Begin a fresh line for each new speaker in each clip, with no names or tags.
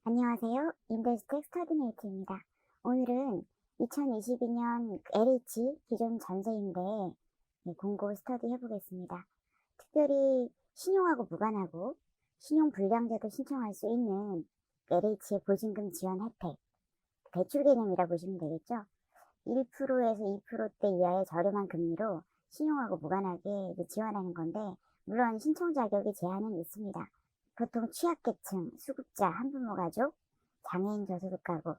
안녕하세요. 인베스텍 스터디메이트입니다. 오늘은 2022년 LH 기존 전세임대 공고 스터디 해보겠습니다. 특별히 신용하고 무관하고 신용불량자도 신청할 수 있는 LH의 보증금 지원 혜택, 대출 개념이라 보시면 되겠죠. 1%에서 2%대 이하의 저렴한 금리로 신용하고 무관하게 지원하는 건데, 물론 신청 자격에 제한은 있습니다. 보통 취약계층, 수급자, 한부모 가족, 장애인 저소득 가구,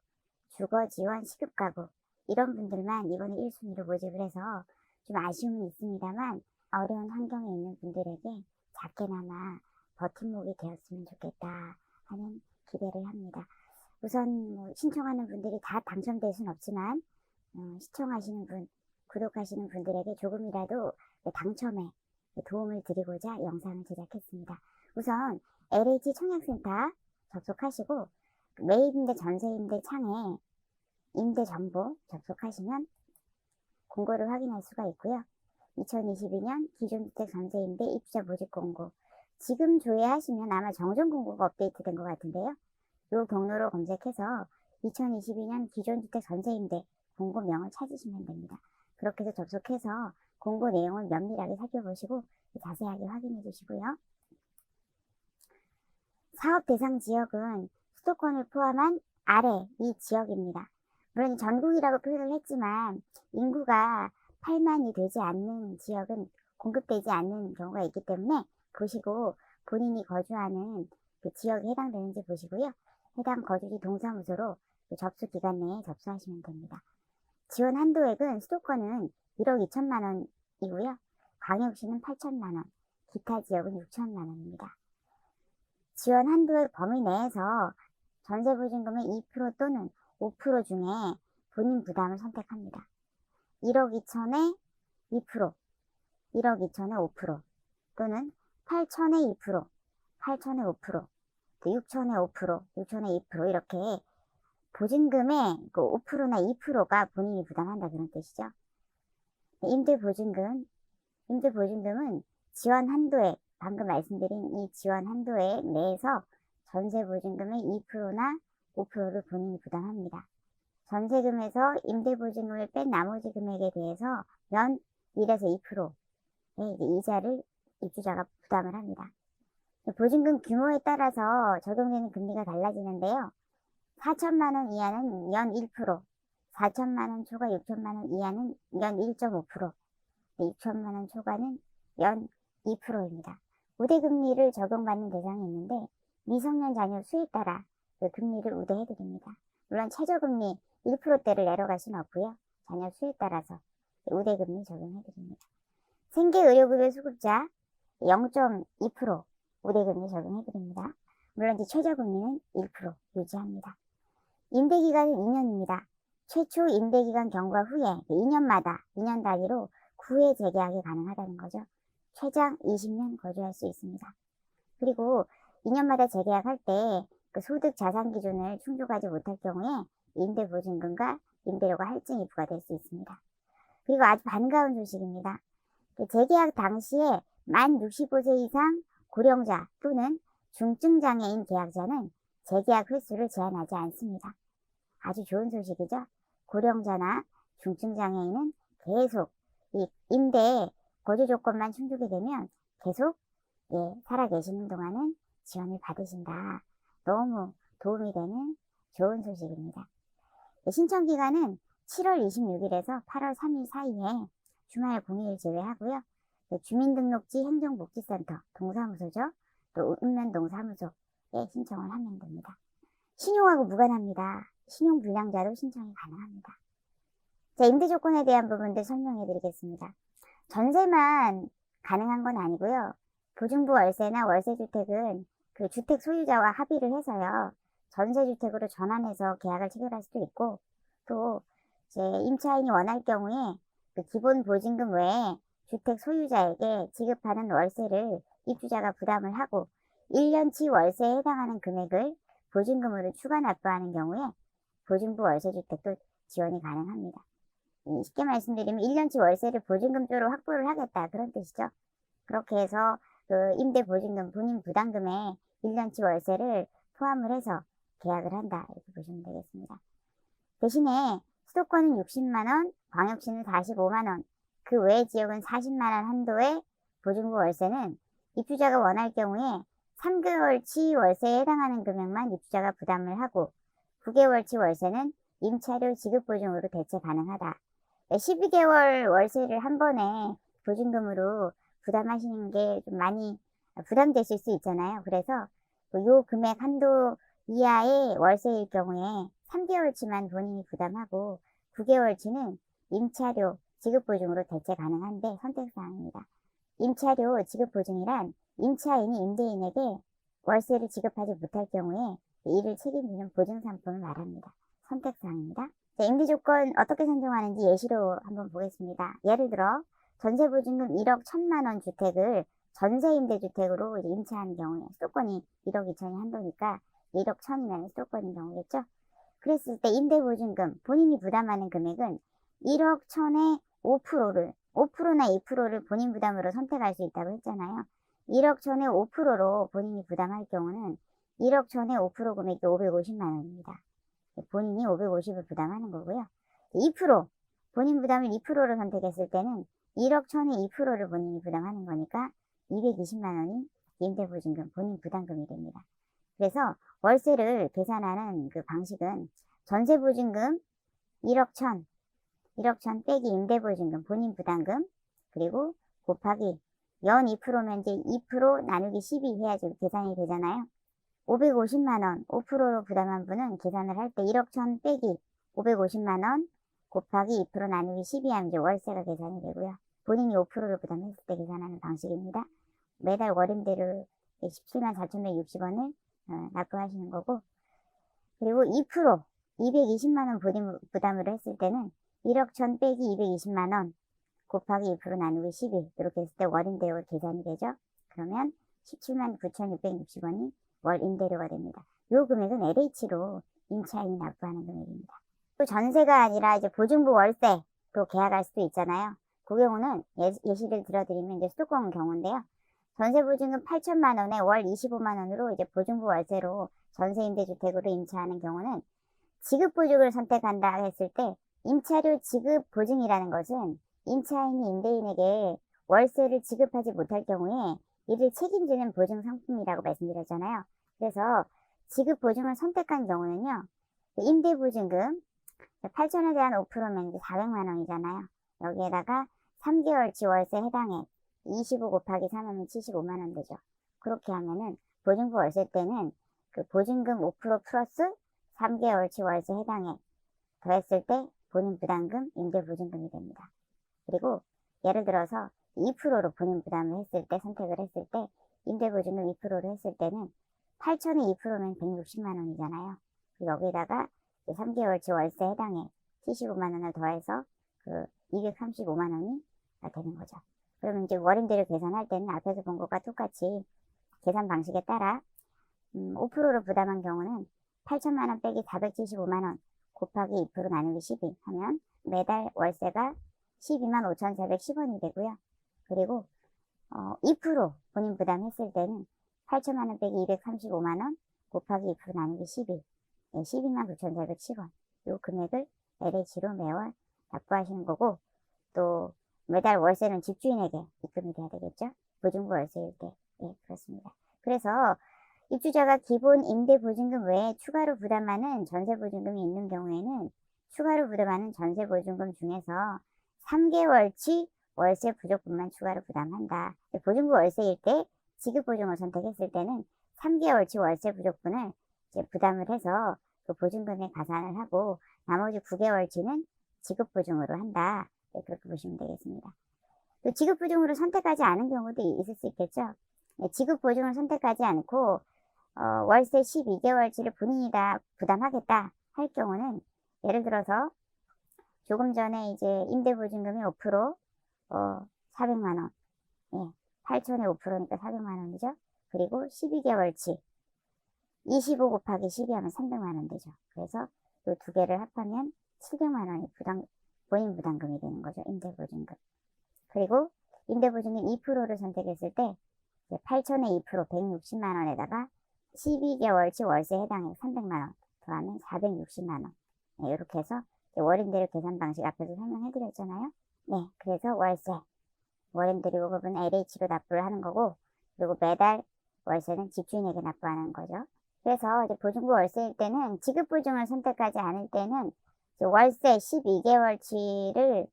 주거 지원 시급 가구 이런 분들만 이번에 1순위로 모집을 해서 좀 아쉬움은 있습니다만, 어려운 환경에 있는 분들에게 작게나마 버팀목이 되었으면 좋겠다 하는 기대를 합니다. 우선 신청하는 분들이 다 당첨될 수는 없지만 시청하시는 분, 구독하시는 분들에게 조금이라도 당첨에 도움을 드리고자 영상을 제작했습니다. 우선 LH 청약센터 접속하시고 매입임대 전세임대 창에 임대 정보 접속하시면 공고를 확인할 수가 있고요. 2022년 기존주택 전세임대 입주자 모집 공고, 지금 조회하시면 아마 정정 공고가 업데이트된 것 같은데요. 이 경로로 검색해서 2022년 기존주택 전세임대 공고명을 찾으시면 됩니다. 그렇게 해서 접속해서 공고 내용을 면밀하게 살펴보시고 자세하게 확인해 주시고요. 사업 대상 지역은 수도권을 포함한 아래 이 지역입니다. 물론 전국이라고 표현을 했지만 인구가 8만이 되지 않는 지역은 공급되지 않는 경우가 있기 때문에 보시고 본인이 거주하는 그 지역에 해당되는지 보시고요. 해당 거주지 동사무소로 접수 기간 내에 접수하시면 됩니다. 지원 한도액은 수도권은 1억 2천만 원이고요. 광역시는 8천만 원, 기타 지역은 6천만 원입니다. 지원 한도액 범위 내에서 전세보증금의 2% 또는 5% 중에 본인 부담을 선택합니다. 1억 2천에 2%, 1억 2천에 5% 또는 8천에 2%, 8천에 5%, 6천에 5%, 6천에 2% 이렇게 보증금의 그 5%나 2%가 본인이 부담한다 그런 뜻이죠. 임대보증금은 지원 한도액, 방금 말씀드린 이 지원 한도액 내에서 전세보증금의 2%나 5%를 본인이 부담합니다. 전세금에서 임대보증금을 뺀 나머지 금액에 대해서 연 1에서 2%의 이자를 입주자가 부담을 합니다. 보증금 규모에 따라서 적용되는 금리가 달라지는데요. 4천만 원 이하는 연 1%, 4천만 원 초과 6천만 원 이하는 연 1.5%, 6천만 원 초과는 연 2%입니다. 우대금리를 적용받는 대상이 있는데 미성년 자녀 수에 따라 그 금리를 우대해드립니다. 물론 최저금리 1%대를 내려갈 수는 없고요. 자녀 수에 따라서 우대금리 적용해드립니다. 생계의료급여 수급자 0.2% 우대금리 적용해드립니다. 물론 최저금리는 1% 유지합니다. 임대기간은 2년입니다. 최초 임대기간 경과 후에 2년마다 2년 단위로 9회 재계약이 가능하다는 거죠. 최장 20년 거주할 수 있습니다. 그리고 2년마다 재계약할 때 그 소득 자산 기준을 충족하지 못할 경우에 임대보증금과 임대료가 할증이 부과될 수 있습니다. 그리고 아주 반가운 소식입니다. 재계약 당시에 만 65세 이상 고령자 또는 중증장애인 계약자는 재계약 횟수를 제한하지 않습니다. 아주 좋은 소식이죠. 고령자나 중증장애인은 계속 이 임대 거주 조건만 충족이 되면 계속 살아계시는 동안은 지원을 받으신다. 너무 도움이 되는 좋은 소식입니다. 신청 기간은 7월 26일에서 8월 3일 사이에 주말 공휴일 제외하고요. 주민등록지 행정복지센터 동사무소죠. 또 읍면동 사무소에 신청을 하면 됩니다. 신용하고 무관합니다. 신용불량자도 신청이 가능합니다. 자, 임대 조건에 대한 부분들 설명해 드리겠습니다. 전세만 가능한 건 아니고요. 보증부 월세나 월세주택은 그 주택 소유자와 합의를 해서요. 전세주택으로 전환해서 계약을 체결할 수도 있고, 또 이제 임차인이 원할 경우에 그 기본 보증금 외에 주택 소유자에게 지급하는 월세를 입주자가 부담을 하고 1년치 월세에 해당하는 금액을 보증금으로 추가 납부하는 경우에 보증부 월세주택도 지원이 가능합니다. 쉽게 말씀드리면 1년치 월세를 보증금조로 확보를 하겠다 그런 뜻이죠. 그렇게 해서 그 임대보증금 본인 부담금에 1년치 월세를 포함을 해서 계약을 한다. 이렇게 보시면 되겠습니다. 대신에 수도권은 60만원, 광역시는 45만원, 그 외 지역은 40만원 한도의 보증부 월세는 입주자가 원할 경우에 3개월치 월세에 해당하는 금액만 입주자가 부담을 하고 9개월치 월세는 임차료 지급보증으로 대체 가능하다. 12개월 월세를 한 번에 보증금으로 부담하시는 게 좀 많이 부담되실 수 있잖아요. 그래서 요 금액 한도 이하의 월세일 경우에 3개월치만 본인이 부담하고 9개월치는 임차료 지급보증으로 대체 가능한데 선택사항입니다. 임차료 지급보증이란 임차인이 임대인에게 월세를 지급하지 못할 경우에 이를 책임지는 보증상품을 말합니다. 선택사항입니다. 임대조건 어떻게 선정하는지 예시로 한번 보겠습니다. 예를 들어 전세보증금 1억 1천만원 주택을 전세임대주택으로 임차한 경우에 수도권이 1억 2천이 한도니까 1억 1천이면 수도권인 경우겠죠. 그랬을 때 임대보증금 본인이 부담하는 금액은 1억 1천의 5%나 2%를 본인 부담으로 선택할 수 있다고 했잖아요. 1억 1천의 5%로 본인이 부담할 경우는 1억 1천의 5% 금액이 550만원입니다. 본인이 550을 부담하는 거고요. 2% 본인 부담을 2%로 선택했을 때는 1억 1천의 2%를 본인이 부담하는 거니까 220만원이 임대보증금 본인 부담금이 됩니다. 그래서 월세를 계산하는 그 방식은 전세보증금 1억 1천 빼기 임대보증금 본인 부담금 그리고 곱하기 연 2%면 이제 2% 나누기 12 해야지 계산이 되잖아요. 550만원 5%로 부담한 분은 계산을 할 때 1억 1천 빼기 550만원 곱하기 2% 나누기 12 하면 이제 월세가 계산이 되고요. 본인이 5%를 부담했을 때 계산하는 방식입니다. 매달 월임대를 17만 4,160원을 납부하시는 거고, 그리고 2% 220만원 부담으로 했을 때는 1억 1천 빼기 220만원 곱하기 2% 나누기 12 이렇게 했을 때 월임대료가 계산이 되죠. 그러면 17만 9,660원이 월 임대료가 됩니다. 이 금액은 LH로 임차인이 납부하는 금액입니다. 또 전세가 아니라 이제 보증부 월세로 계약할 수도 있잖아요. 그 경우는 예시를 들어드리면 이제 수도권 경우인데요. 전세보증금 8천만 원에 월 25만 원으로 이제 보증부 월세로 전세임대주택으로 임차하는 경우는 지급보증을 선택한다 했을 때 임차료 지급보증이라는 것은 임차인이 임대인에게 월세를 지급하지 못할 경우에 이를 책임지는 보증상품이라고 말씀드렸잖아요. 그래서 지급보증을 선택한 경우는요. 임대보증금 8천에 대한 5%면 이제 400만 원이잖아요. 여기에다가 3개월치 월세 해당액 25 곱하기 3하면 75만 원 되죠. 그렇게 하면은 보증부 월세 때는 그 보증금 5% 플러스 3개월치 월세 해당액 더했을 때 본인 부담금 임대보증금이 됩니다. 그리고 예를 들어서 2%로 본인 부담을 했을 때 선택을 했을 때 임대보증금 2%로 했을 때는 8천에 2%면 160만 원이잖아요. 여기다가 3개월치 월세 해당액 75만 원을 더해서 그 235만 원이 되는 거죠. 그러면 이제 월임대료 계산할 때는 앞에서 본 것과 똑같이 계산 방식에 따라 5%로 부담한 경우는 8천만 원 빼기 475만 원 곱하기 2% 나누기 12 하면 매달 월세가 12만 5,410원이 되고요. 그리고 2% 본인 부담했을 때는 8천만 원 빼기 235만 원 곱하기 2% 나누기 12 12만 9,410원 이 금액을 LH로 매월 납부하시는 거고, 또 매달 월세는 집주인에게 입금이 돼야 되겠죠. 보증부 월세일 때. 예, 그렇습니다. 그래서 입주자가 기본 임대보증금 외에 추가로 부담하는 전세보증금이 있는 경우에는 추가로 부담하는 전세보증금 중에서 3개월치 월세 부족분만 추가로 부담한다. 보증부 월세일 때 지급보증을 선택했을 때는 3개월치 월세 부족분을 이제 부담을 해서 그 보증금에 가산을 하고 나머지 9개월치는 지급보증으로 한다. 네, 그렇게 보시면 되겠습니다. 또 지급보증으로 선택하지 않은 경우도 있을 수 있겠죠. 네, 지급보증을 선택하지 않고 월세 12개월치를 본인이 다 부담하겠다 할 경우는 예를 들어서 조금 전에 이제 임대보증금이 5% 400만 원, 예, 8천에 5%니까 400만 원이죠. 그리고 12개월치 25 곱하기 12 하면 300만 원 되죠. 그래서 이 두 개를 합하면 700만 원이 본인 부담금이 되는 거죠. 임대보증금. 그리고 임대보증금 2%를 선택했을 때 8천에 2% 160만 원에다가 12개월치 월세에 해당해서 300만 원 더하면 460만 원. 네, 이렇게 해서 월임대료 계산 방식 앞에서 설명해 드렸잖아요. 네, 그래서 월임대료 요금은 LH로 납부를 하는 거고, 그리고 매달 월세는 집주인에게 납부하는 거죠. 그래서 이제 보증부 월세일 때는 지급보증을 선택하지 않을 때는 월세 12개월치를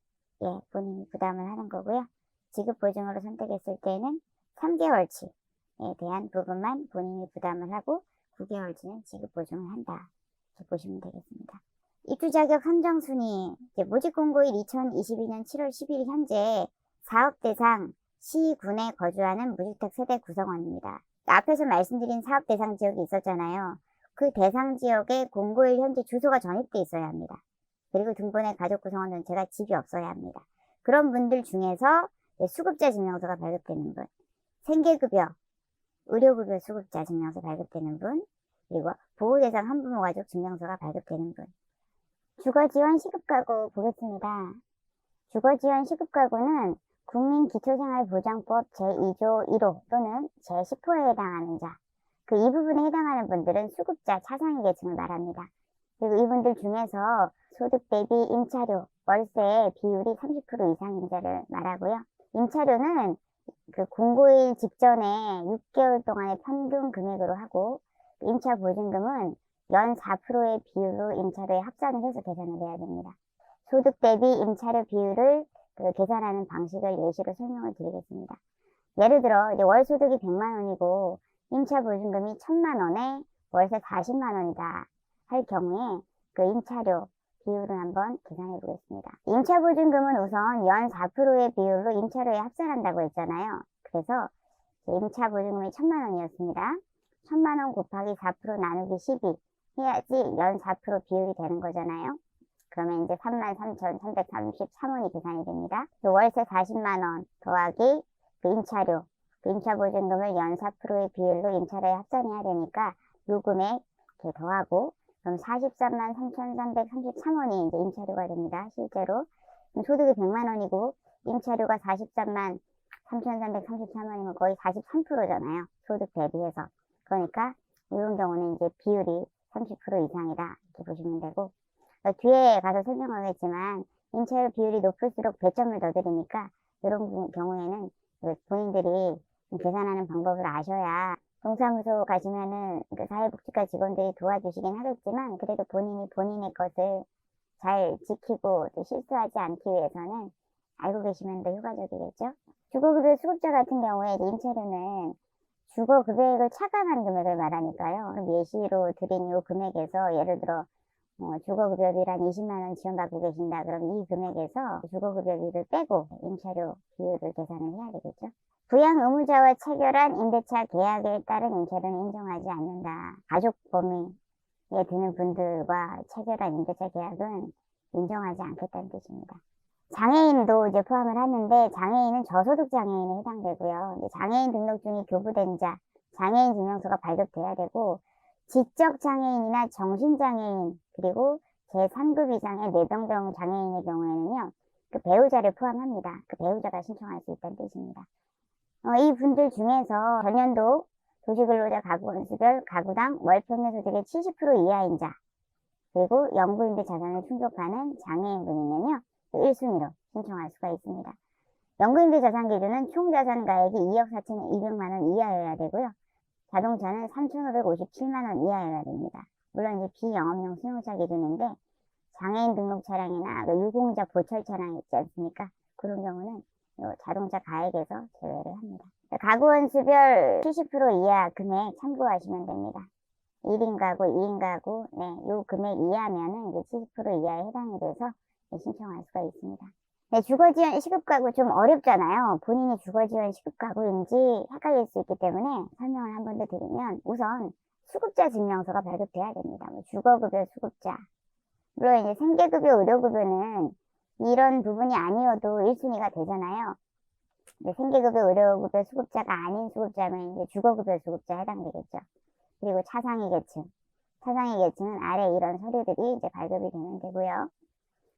본인이 부담을 하는 거고요. 지급보증으로 선택했을 때는 3개월치에 대한 부분만 본인이 부담을 하고 9개월치는 지급보증을 한다. 이렇게 보시면 되겠습니다. 입주자격 선정순위, 모집공고일 2022년 7월 10일 현재 사업대상 시군에 거주하는 무주택 세대 구성원입니다. 앞에서 말씀드린 사업대상 지역이 있었잖아요. 그 대상 지역에 공고일 현재 주소가 전입돼 있어야 합니다. 그리고 등본에 가족 구성원 전체가 집이 없어야 합니다. 그런 분들 중에서 수급자 증명서가 발급되는 분, 생계급여, 의료급여 수급자 증명서 발급되는 분, 그리고 보호대상 한부모 가족 증명서가 발급되는 분. 주거지원 시급가구 보겠습니다. 주거지원 시급가구는 국민기초생활보장법 제2조 1호 또는 제10호에 해당하는 자, 이 부분에 해당하는 분들은 수급자 차상위 계층을 말합니다. 그리고 이분들 중에서 소득 대비 임차료, 월세의 비율이 30% 이상인 자를 말하고요. 임차료는 공고일 직전에 6개월 동안의 평균 금액으로 하고, 임차 보증금은 연 4%의 비율로 임차료에 합산을 해서 계산을 해야 됩니다. 소득 대비 임차료 비율을 계산하는 방식을 예시로 설명을 드리겠습니다. 예를 들어 월 소득이 100만 원이고 임차 보증금이 1000만 원에 월세 40만 원이다 할 경우에 임차료 비율을 한번 계산해 보겠습니다. 임차 보증금은 우선 연 4%의 비율로 임차료에 합산한다고 했잖아요. 그래서 임차 보증금이 1000만 원이었습니다. 1000만 원 곱하기 4% 나누기 12 해야지 연 4% 비율이 되는 거잖아요. 그러면 이제 33,333원이 계산이 됩니다. 월세 40만 원 더하기 임차료, 임차 보증금을 연 4%의 비율로 임차료에 합산해야 되니까 요 금액 이렇게 더하고, 그럼 43만 3,333원이 이제 임차료가 됩니다. 실제로 소득이 100만 원이고 임차료가 43만 3,333원이면 거의 43%잖아요. 소득 대비해서. 그러니까 이런 경우는 이제 비율이 30% 이상이다 이렇게 보시면 되고, 뒤에 가서 설명하겠지만 임차료 비율이 높을수록 배점을 더 드리니까 이런 경우에는 본인들이 계산하는 방법을 아셔야, 동사무소 가시면은 사회복지과 직원들이 도와주시긴 하겠지만 그래도 본인의 것을 잘 지키고 또 실수하지 않기 위해서는 알고 계시면 더 효과적이겠죠. 주거급여 수급자 같은 경우에 임차료는 주거급여액을 차감한 금액을 말하니까요. 그럼 예시로 드린 이 금액에서 예를 들어 주거급여비를 한 20만 원 지원받고 계신다. 그럼 이 금액에서 주거급여비를 빼고 임차료 비율을 계산을 해야 되겠죠. 부양 의무자와 체결한 임대차 계약에 따른 임차료는 인정하지 않는다. 가족 범위에 드는 분들과 체결한 임대차 계약은 인정하지 않겠다는 뜻입니다. 장애인도 이제 포함을 하는데, 장애인은 저소득 장애인에 해당되고요. 장애인 등록증이 교부된 자, 장애인 증명서가 발급돼야 되고, 지적 장애인이나 정신장애인, 그리고 제3급 이상의 뇌병변 장애인의 경우에는요, 배우자를 포함합니다. 배우자가 신청할 수 있다는 뜻입니다. 이 분들 중에서 전년도 도시근로자 가구원수별 가구당 월평균 소득의 70% 이하인 자, 그리고 영구임대 자산을 충족하는 장애인분이면요, 1순위로 신청할 수가 있습니다. 영구임대 자산 기준은 총 자산 가액이 2억 4,200만 원 이하여야 되고요. 자동차는 3,557만 원 이하여야 됩니다. 물론 이제 비영업용 승용차 기준인데, 장애인 등록 차량이나 유공자 보철 차량 있지 않습니까? 그런 경우는 자동차 가액에서 제외를 합니다. 가구원수별 70% 이하 금액 참고하시면 됩니다. 1인 가구, 2인 가구, 요 금액 이하면은 이제 70% 이하에 해당이 돼서 신청할 수가 있습니다. 주거지원 시급가구 좀 어렵잖아요. 본인이 주거지원 시급가구인지 헷갈릴 수 있기 때문에 설명을 한 번 더 드리면, 우선 수급자 증명서가 발급돼야 됩니다. 주거급여 수급자. 물론 이제 생계급여, 의료급여는 이런 부분이 아니어도 1순위가 되잖아요. 생계급여, 의료급여 수급자가 아닌 수급자면 이제 주거급여 수급자에 해당되겠죠. 그리고 차상위 계층은 아래 이런 서류들이 이제 발급이 되면 되고요.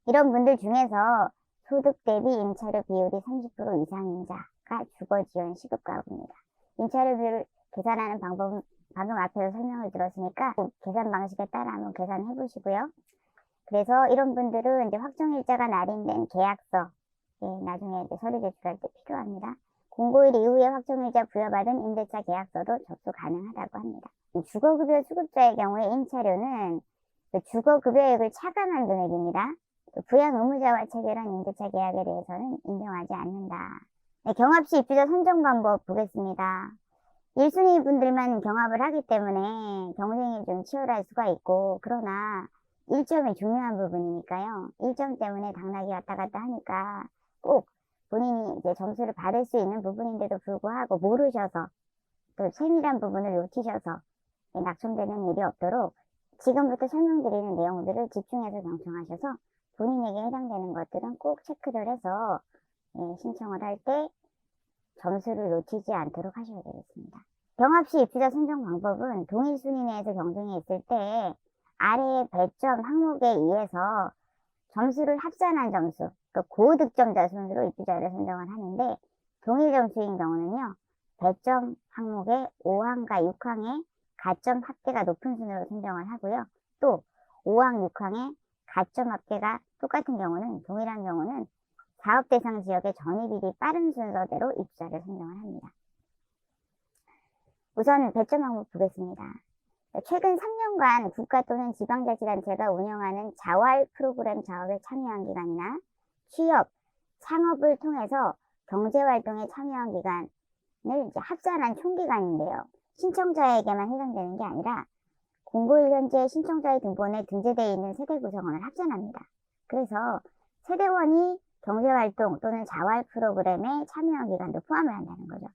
이런 분들 중에서 소득 대비 임차료 비율이 30% 이상인 자가 주거지원 시급가구입니다. 임차료 비율을 계산하는 방법은 방금 앞에서 설명을 들었으니까 꼭 계산 방식에 따라 한번 계산해 보시고요. 그래서 이런 분들은 이제 확정일자가 날인된 계약서, 나중에 이제 서류 제출할 때 필요합니다. 공고일 이후에 확정일자 부여받은 임대차 계약서도 접수 가능하다고 합니다. 주거급여 수급자의 경우에 임차료는 주거급여액을 차감한 금액입니다. 부양 의무자와 체결한 임대차 계약에 대해서는 인정하지 않는다. 네, 경합시 입주자 선정 방법 보겠습니다. 1순위 분들만 경합을 하기 때문에 경쟁이 좀 치열할 수가 있고, 그러나 1점이 중요한 부분이니까요. 1점 때문에 당락이 왔다 갔다 하니까 꼭 본인이 이제 점수를 받을 수 있는 부분인데도 불구하고 모르셔서 또 세밀한 부분을 놓치셔서 낙첨되는 일이 없도록 지금부터 설명드리는 내용들을 집중해서 경청하셔서 본인에게 해당되는 것들은 꼭 체크를 해서 신청을 할 때 점수를 놓치지 않도록 하셔야 되겠습니다. 경합시 입주자 선정 방법은 동일 순위 내에서 경쟁이 있을 때 아래의 배점 항목에 의해서 점수를 합산한 점수, 고득점자 순으로 입주자를 선정을 하는데, 동일 점수인 경우는요, 배점 항목의 5항과 6항의 가점 합계가 높은 순으로 선정을 하고요. 또 5항, 6항의 가점 합계가 똑같은 경우는, 동일한 경우는 사업 대상 지역의 전입일이 빠른 순서대로 입주자를 선정을 합니다. 우선 배점 항목 보겠습니다. 최근 3년간 국가 또는 지방자치단체가 운영하는 자활 프로그램 사업에 참여한 기간이나 취업, 창업을 통해서 경제활동에 참여한 기간을 이제 합산한 총기간인데요. 신청자에게만 해당되는 게 아니라 공고일 현재 신청자의 등본에 등재되어 있는 세대 구성원을 합산합니다. 그래서 세대원이 경제활동 또는 자활 프로그램에 참여한 기간도 포함을 한다는 거죠.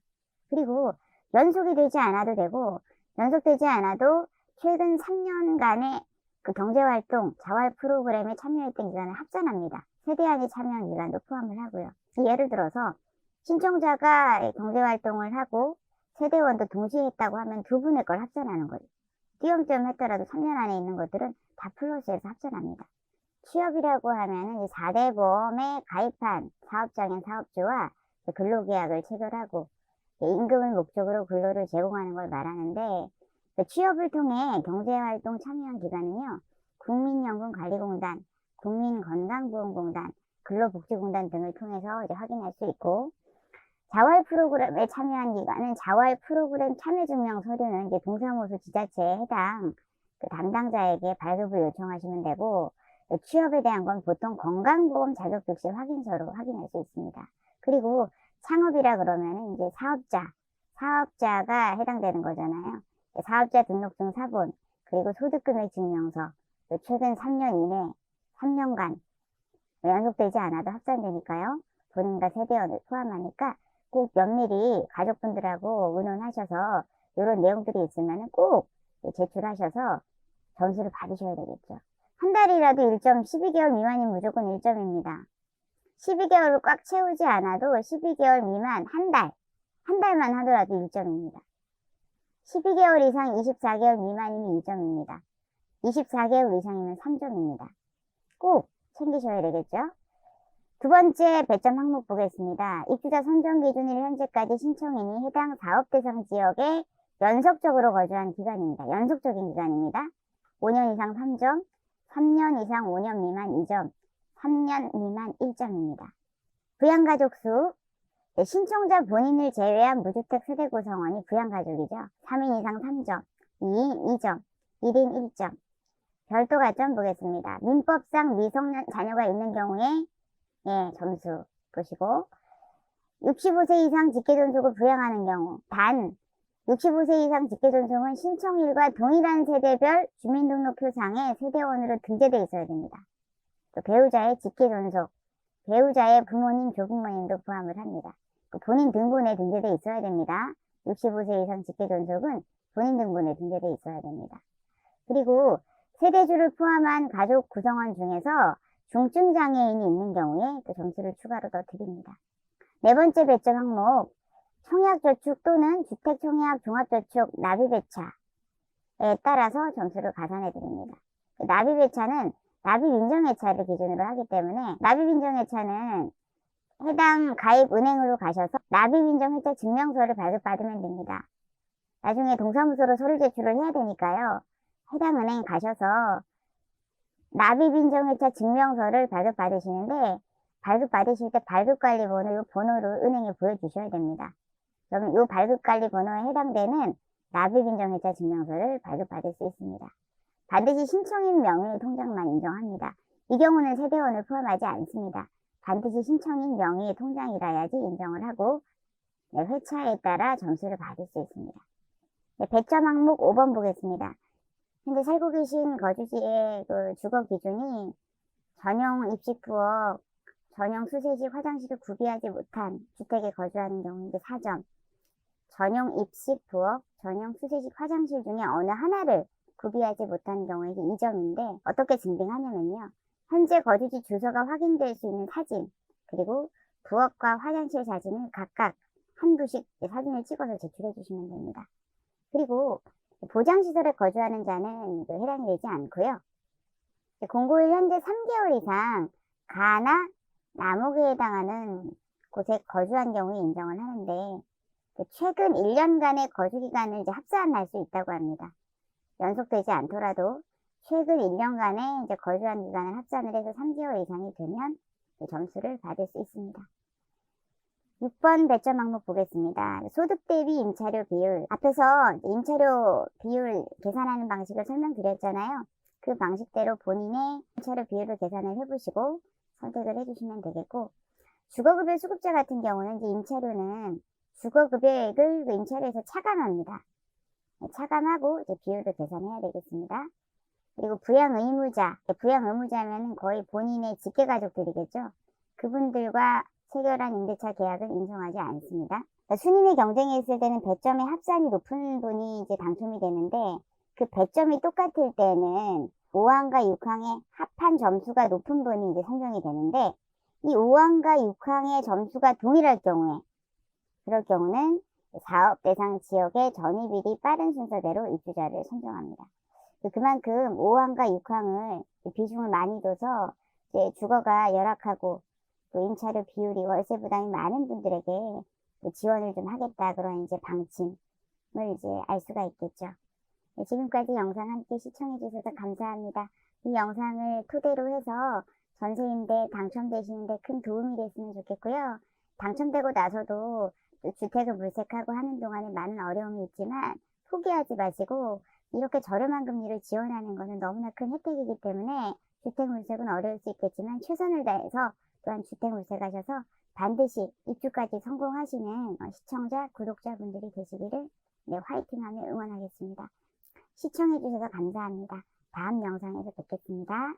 그리고 연속이 되지 않아도 되고, 연속되지 않아도 최근 3년간의 그 경제활동, 자활 프로그램에 참여했던 기간을 합산합니다. 세대안이 참여한 기간도 포함을 하고요. 예를 들어서 신청자가 경제활동을 하고 세대원도 동시에 했다고 하면 두 분의 걸 합산하는 거죠. 띄엄띄엄 했더라도 3년 안에 있는 것들은 다 플러스해서 합산합니다. 취업이라고 하면은 4대 보험에 가입한 사업장인 사업주와 근로계약을 체결하고 임금을 목적으로 근로를 제공하는 걸 말하는데, 취업을 통해 경제활동 참여한 기간은요, 국민연금관리공단, 국민건강보험공단, 근로복지공단 등을 통해서 이제 확인할 수 있고, 자활 프로그램에 참여한 기간은 자활 프로그램 참여증명 서류는 이제 동사무소 지자체에 해당 그 담당자에게 발급을 요청하시면 되고, 취업에 대한 건 보통 건강보험 자격 즉시 확인서로 확인할 수 있습니다. 그리고 창업이라 그러면은 이제 사업자가 해당되는 거잖아요. 사업자 등록증 사본, 그리고 소득금액 증명서, 최근 3년 이내, 3년간 연속되지 않아도 합산되니까요. 본인과 세대원을 포함하니까 꼭 면밀히 가족분들하고 의논하셔서 이런 내용들이 있으면 꼭 제출하셔서 점수를 받으셔야 되겠죠. 한 달이라도 1점, 12개월 미만이면 무조건 1점입니다. 12개월을 꽉 채우지 않아도 12개월 미만 한 달만 하더라도 1점입니다. 12개월 이상 24개월 미만이면 2점입니다. 24개월 이상이면 3점입니다. 꼭 챙기셔야 되겠죠? 두 번째 배점 항목 보겠습니다. 입주자 선정 기준일 현재까지 신청인이 해당 사업 대상 지역에 연속적으로 거주한 기간입니다. 연속적인 기간입니다. 5년 이상 3점, 3년 이상 5년 미만 2점, 3년 미만 1점입니다. 부양가족 수, 신청자 본인을 제외한 무주택 세대 구성원이 부양가족이죠. 3인 이상 3점, 2인 2점, 1인 1점. 별도 가점 보겠습니다. 민법상 미성년 자녀가 있는 경우에 점수 보시고, 65세 이상 직계존속을 부양하는 경우, 단 65세 이상 직계존속은 신청일과 동일한 세대별 주민등록표상에 세대원으로 등재되어 있어야 됩니다. 또 배우자의 직계존속, 배우자의 부모님, 조부모님도 포함을 합니다. 본인 등본에 등재되어 있어야 됩니다. 65세 이상 직계존속은 본인 등본에 등재되어 있어야 됩니다. 그리고 세대주를 포함한 가족 구성원 중에서 중증장애인이 있는 경우에 또 점수를 추가로 더 드립니다. 네 번째 배점 항목, 청약저축 또는 주택청약 종합저축 납입배차에 따라서 점수를 가산해 드립니다. 납입배차는 납입인정회차를 기준으로 하기 때문에 납입인정회차는 해당 가입 은행으로 가셔서 납입인정회차 증명서를 발급받으면 됩니다. 나중에 동사무소로 서류 제출을 해야 되니까요. 해당 은행 가셔서 납입인정일자 증명서를 발급받으시는데, 발급받으실 때 발급관리번호, 이 번호를 은행에 보여주셔야 됩니다. 그러면 이 발급관리번호에 해당되는 납입인정일자 증명서를 발급받을 수 있습니다. 반드시 신청인 명의의 통장만 인정합니다. 이 경우는 세대원을 포함하지 않습니다. 반드시 신청인 명의의 통장이라야지 인정을 하고, 회차에 따라 점수를 받을 수 있습니다. 배점 항목 5번 보겠습니다. 현재 살고 계신 거주지의 그 주거 기준이 전용 입식 부엌, 전용 수세식 화장실을 구비하지 못한 주택에 거주하는 경우인데 4점, 전용 입식 부엌, 전용 수세식 화장실 중에 어느 하나를 구비하지 못한 경우에 2점인데 어떻게 증빙하냐면요. 현재 거주지 주소가 확인될 수 있는 사진, 그리고 부엌과 화장실 사진을 각각 한 부씩 사진을 찍어서 제출해 주시면 됩니다. 그리고 보장시설에 거주하는 자는 해당이 되지 않고요. 공고일 현재 3개월 이상 가나 남옥에 해당하는 곳에 거주한 경우에 인정을 하는데, 최근 1년간의 거주기간을 이제 합산할 수 있다고 합니다. 연속되지 않더라도 최근 1년간의 이제 거주한 기간을 합산을 해서 3개월 이상이 되면 점수를 받을 수 있습니다. 6번 배점 항목 보겠습니다. 소득 대비 임차료 비율. 앞에서 임차료 비율 계산하는 방식을 설명드렸잖아요. 그 방식대로 본인의 임차료 비율을 계산을 해보시고 선택을 해주시면 되겠고, 주거급여 수급자 같은 경우는 이제 임차료는 주거급여액을 그 임차료에서 차감합니다. 차감하고 이제 비율을 계산해야 되겠습니다. 그리고 부양의무자면 거의 본인의 직계가족들이겠죠. 그분들과 체결한 임대차 계약은 인정하지 않습니다. 순임의 경쟁에 있을 때는 배점의 합산이 높은 분이 이제 당첨이 되는데, 그 배점이 똑같을 때는 5항과 6항의 합한 점수가 높은 분이 이제 선정이 되는데, 이 5항과 6항의 점수가 동일할 경우에, 그럴 경우는 사업 대상 지역의 전입일이 빠른 순서대로 입주자를 선정합니다. 그만큼 5항과 6항을 비중을 많이 둬서 이제 주거가 열악하고 또 임차료 비율이 월세 부담이 많은 분들에게 지원을 좀 하겠다, 그런 이제 방침을 이제 알 수가 있겠죠. 지금까지 영상 함께 시청해 주셔서 감사합니다. 이 영상을 토대로 해서 전세임대 당첨되시는데 큰 도움이 됐으면 좋겠고요. 당첨되고 나서도 주택을 물색하고 하는 동안에 많은 어려움이 있지만 포기하지 마시고, 이렇게 저렴한 금리를 지원하는 것은 너무나 큰 혜택이기 때문에 주택 물색은 어려울 수 있겠지만 최선을 다해서 또한 주택 물색하셔서 반드시 입주까지 성공하시는 시청자, 구독자분들이 되시기를 화이팅하며 응원하겠습니다. 시청해주셔서 감사합니다. 다음 영상에서 뵙겠습니다.